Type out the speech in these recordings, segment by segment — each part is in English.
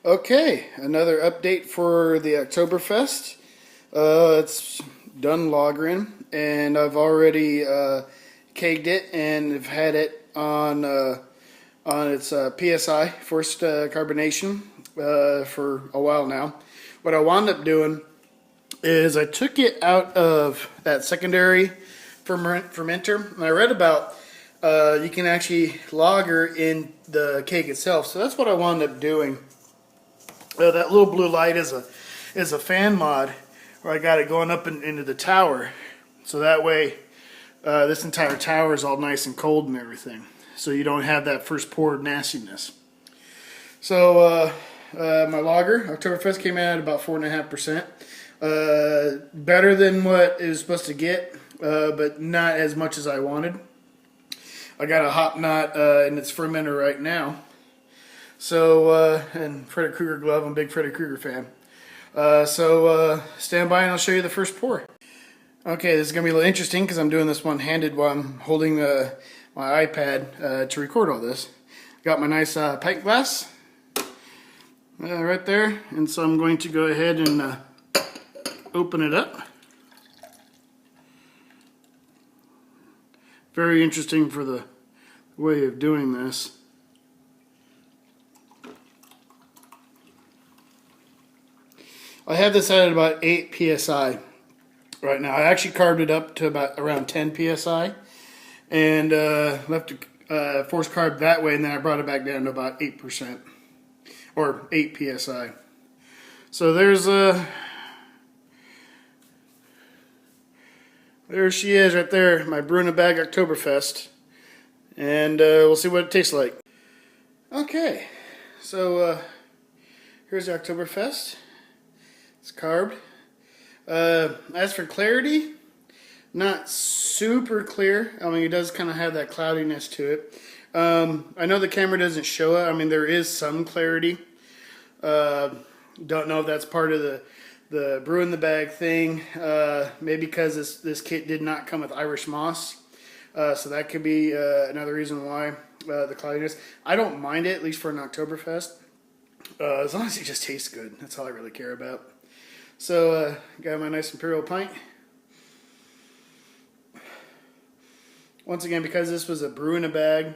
Okay, another update for the Oktoberfest. It's done lagering, and I've already kegged it and have had it on its PSI, forced carbonation, for a while now. What I wound up doing is I took it out of that secondary fermenter, and I read about you can actually lager in the keg itself. So that's what I wound up doing. That little blue light is a fan mod where I got it going up into the tower, so that way this entire tower is all nice and cold and everything, so you don't have that first pour nastiness. So my lager Oktoberfest came out at about 4.5%, better than what it was supposed to get, but not as much as I wanted. I got a hop knot in its fermenter right now. So, and Freddy Krueger glove, I'm a big Freddy Krueger fan. Stand by and I'll show you the first pour. Okay, this is going to be a little interesting because I'm doing this one-handed while I'm holding my iPad to record all this. Got my nice pint glass right there, and so I'm going to go ahead and open it up. Very interesting for the way of doing this. I have this at about 8 psi right now. I actually carved it up to about around 10 psi and left it force carb that way, and then I brought it back down to about 8% or 8 psi. So there she is right there, my BIAB Oktoberfest, and we'll see what it tastes like. Okay, so here's the Oktoberfest. It's carved. As for clarity, not super clear. I mean, it does kind of have that cloudiness to it. I know the camera doesn't show it. I mean, there is some clarity. Don't know if that's part of the brew in the bag thing. Maybe because this kit did not come with Irish moss. So that could be another reason why the cloudiness. I don't mind it, at least for an Oktoberfest. As long as it just tastes good. That's all I really care about. So, got my nice imperial pint. Once again, because this was a brew in a bag,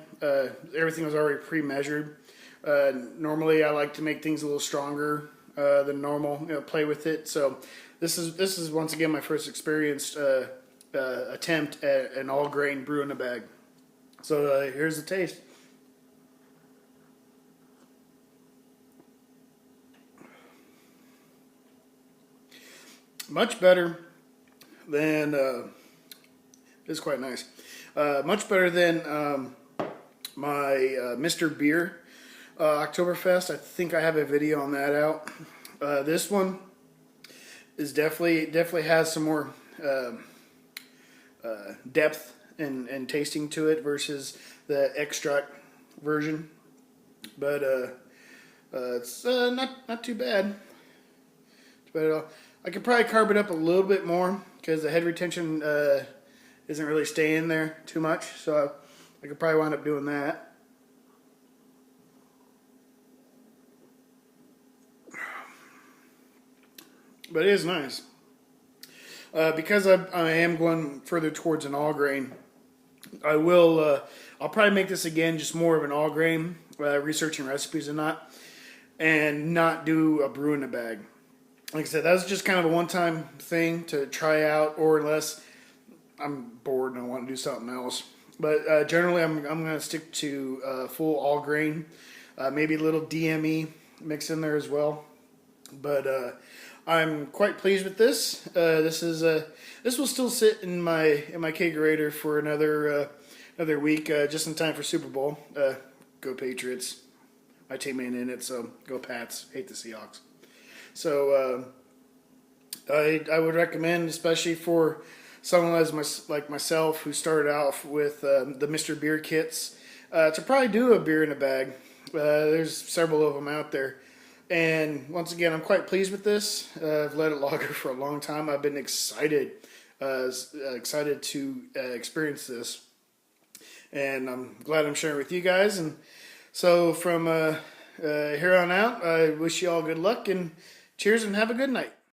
everything was already pre-measured. Normally, I like to make things a little stronger than normal, play with it. So, this is once again my first experienced attempt at an all-grain brew in a bag. So, here's the taste. Much better than, it's quite nice. Much better than my Mr. Beer Oktoberfest. I think I have a video on that out. This one is definitely has some more depth and tasting to it versus the extract version. But it's not too bad. Too bad at all. I could probably carb it up a little bit more because the head retention isn't really staying there too much. So I could probably wind up doing that. But it is nice. Because I am going further towards an all grain, I'll probably make this again just more of an all grain, researching recipes and not do a brew in a bag. Like I said, that was just kind of a one-time thing to try out, or unless I'm bored and I want to do something else. But generally, I'm going to stick to full all grain, maybe a little DME mixed in there as well. But I'm quite pleased with this. This will still sit in my kegerator for another week, just in time for Super Bowl. Go Patriots! My team ain't in it, so go Pats. Hate the Seahawks. So I would recommend, especially for someone like myself who started out with the Mr. Beer kits, to probably do a beer in a bag. There's several of them out there. And once again, I'm quite pleased with this. I've let it lager for a long time. I've been excited to experience this. And I'm glad I'm sharing with you guys. And so from Here on out, I wish you all good luck and cheers and have a good night.